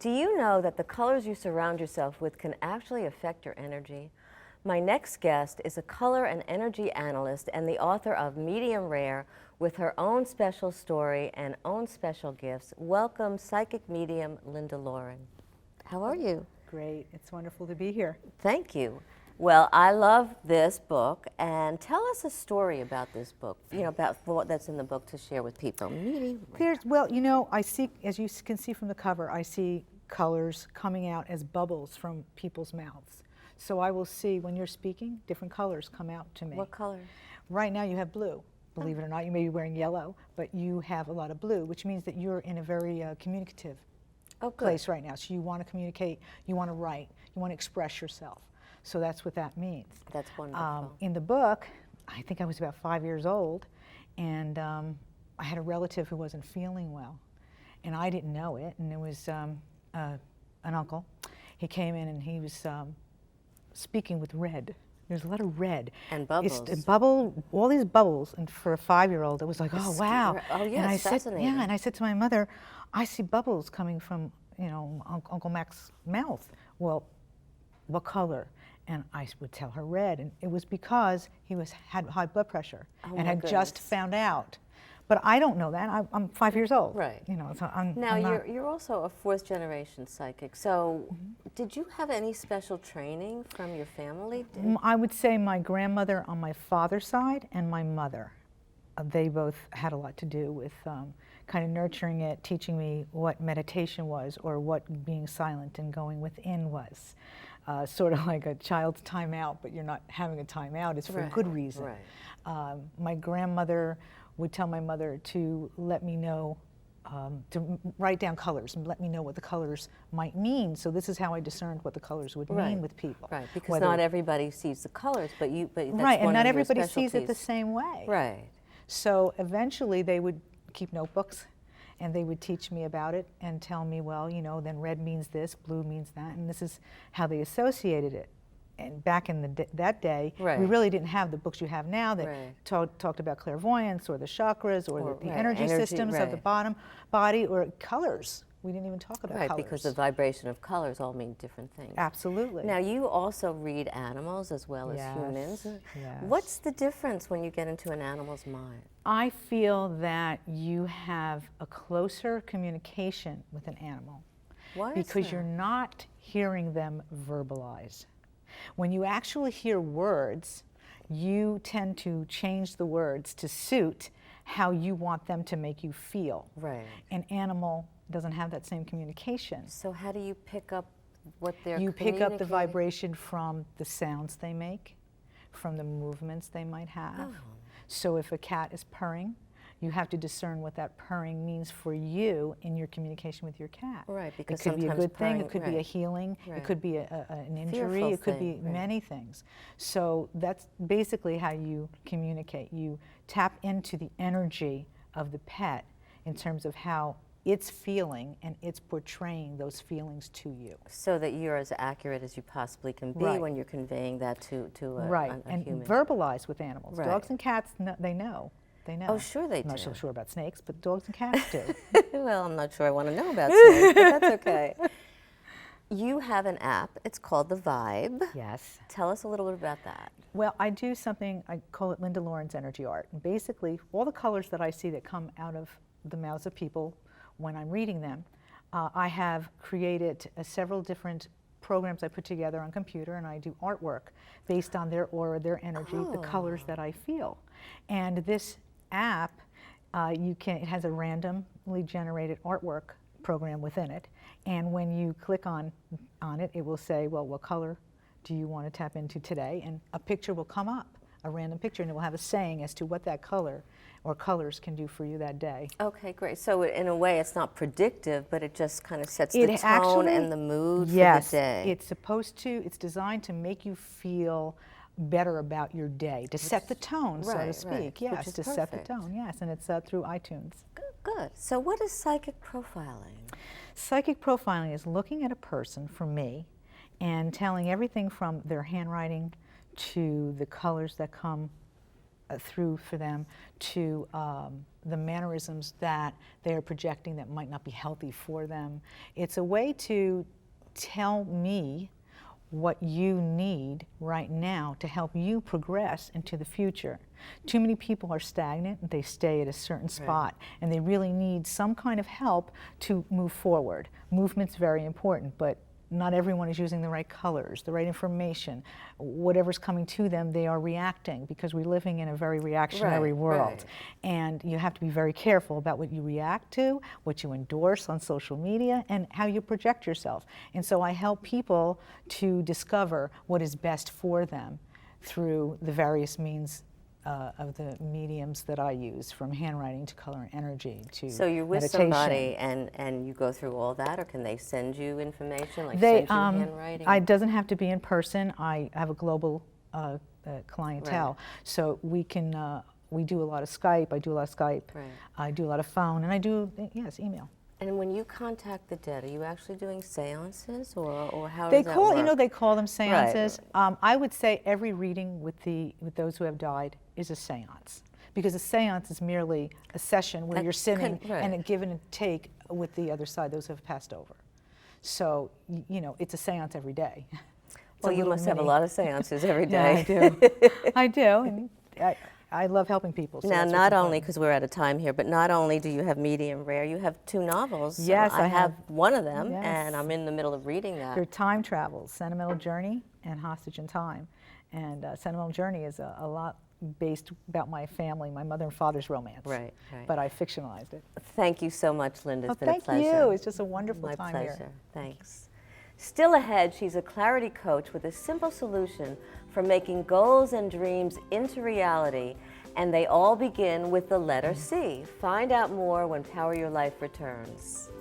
Do you know that the colors you surround yourself with can actually affect your energy? My next guest is a color and energy analyst and the author of Medium Rare, with her own special story and own special gifts. Welcome, psychic medium Linda Lauren. How are you? Great. It's wonderful to be here. Thank you. Well, I love this book, and tell us a story about this book, about what that's in the book to share with people. Medium Rare. I see, as you can see from the cover, I see colors coming out as bubbles from people's mouths. So I will see, when you're speaking, different colors come out to me. What color? Right now you have blue. Believe it or not, you may be wearing yellow, but you have a lot of blue, which means that you're in a very communicative place right now. So you want to communicate, you want to write, you want to express yourself. So that's what that means. That's wonderful. In the book, I think I was about 5 years old, and I had a relative who wasn't feeling well, and I didn't know it, and it was an uncle. He came in and he was speaking with red. There's a lot of red. And bubbles. All these bubbles, and for a 5-year-old, it was like, oh, wow. Oh, yeah, and it's fascinating. Yeah, and I said to my mother, I see bubbles coming from, Uncle Mac's mouth. Well, what color? And I would tell her red, and it was because he had high blood pressure and had just found out. But I don't know that. I'm 5 years old. Right. So I'm now not. you're also a fourth-generation psychic. So, did you have any special training from your family? I would say my grandmother on my father's side and my mother. They both had a lot to do with kind of nurturing it, teaching me what meditation was or what being silent and going within was. Sort of like a child's timeout, but you're not having a timeout. It's for a good reason. Right. My grandmother would tell my mother to let me know, to write down colors and let me know what the colors might mean. So this is how I discerned what the colors would mean with people. Right, because not everybody sees the colors, but that's right, and one not of your everybody sees it specialties. the same way. Right. So eventually they would keep notebooks, and they would teach me about it and tell me, well, then red means this, blue means that, and this is how they associated it. And back in that day, we really didn't have the books you have now that talked about clairvoyance or the chakras or the energy systems of the body or colors. We didn't even talk about colors. Because the vibration of colors all mean different things. Absolutely. Now, you also read animals as well as humans. Yes. What's the difference when you get into an animal's mind? I feel that you have a closer communication with an animal. Why is because that? you're not hearing them verbalize. When you actually hear words, you tend to change the words to suit how you want them to make you feel. Right. An animal doesn't have that same communication. So how do you pick up what they're You pick up the communicating? vibration from the sounds they make, from the movements they might have. Oh. So if a cat is purring, you have to discern what that purring means for you in your communication with your cat. Right, because it could be a sometimes good thing, it could purring- be a healing, it could be an injury, Fearful it could be thing, right. many things. So that's basically how you communicate. You tap into the energy of the pet in terms of how it's feeling and it's portraying those feelings to you. So that you're as accurate as you possibly can be when you're conveying that to a and human. verbalize with animals. Right. Dogs and cats, they know. They know. Oh, sure they I'm not do. so sure about snakes, but dogs and cats do. Well, I'm not sure I want to know about snakes, but that's okay. You have an app. It's called The Vibe. Yes. Tell us a little bit about that. Well, I do something, I call it Linda Lauren's Energy Art. And basically, all the colors that I see that come out of the mouths of people when I'm reading them, I have created several different programs I put together on computer, and I do artwork based on their aura, their energy, the colors that I feel. And this app, it has a randomly generated artwork program within it, and when you click on it, it will say, well, what color do you want to tap into today? And a picture will come up, a random picture, and it will have a saying as to what that color or colors can do for you that day. Okay, great. So in a way, it's not predictive, but it just kind of sets the tone and the mood for the day. Yes, it's designed to make you feel better about your day, to set the tone, so to speak. Yes, to set the tone, yes, and it's through iTunes. Good. So what is psychic profiling? Psychic profiling is looking at a person, for me, and telling everything from their handwriting to the colors that come through for them, to the mannerisms that they are projecting that might not be healthy for them. It's a way to tell me what you need right now to help you progress into the future. Too many people are stagnant, they stay at a certain spot, and they really need some kind of help to move forward. Movement's very important, but not everyone is using the right colors, the right information. Whatever's coming to them, they are reacting, because we're living in a very reactionary world. And you have to be very careful about what you react to, what you endorse on social media, and how you project yourself. And so I help people to discover what is best for them through the various means of the mediums that I use, from handwriting to color and energy to So you're with meditation. somebody and you go through all that, or can they send you information, like They, send you handwriting? it doesn't have to be in person. I have a global clientele, so we can. We do a lot of Skype. I do a lot of Skype. I do a lot of phone, and I do email. And when you contact the dead, are you actually doing seances, or how They does that call, work? you know, they call them seances. I would say every reading with those who have died is a seance, because a seance is merely a session where you're sitting and a give and take with the other side, those who have passed over. So, you know, it's a seance every day. Well, you must have a lot of seances every Yeah, day. I do. I do, and I love helping people. So Now, that's what's not only, important. because we're out of time here, but not only do you have Medium Rare, you have 2 novels. Yes, I I have have. one of them, Yes. and I'm in the middle of reading that. They're time travels, Sentimental Journey and Hostage in Time. And Sentimental Journey is a lot based about my family, my mother and father's romance. Right. But I fictionalized it. Thank you so much, Linda. It's Oh, been a thank pleasure. you. It's just a wonderful My time pleasure. here. Thanks. Still ahead, she's a clarity coach with a simple solution for making goals and dreams into reality, and they all begin with the letter C. Find out more when Power Your Life returns.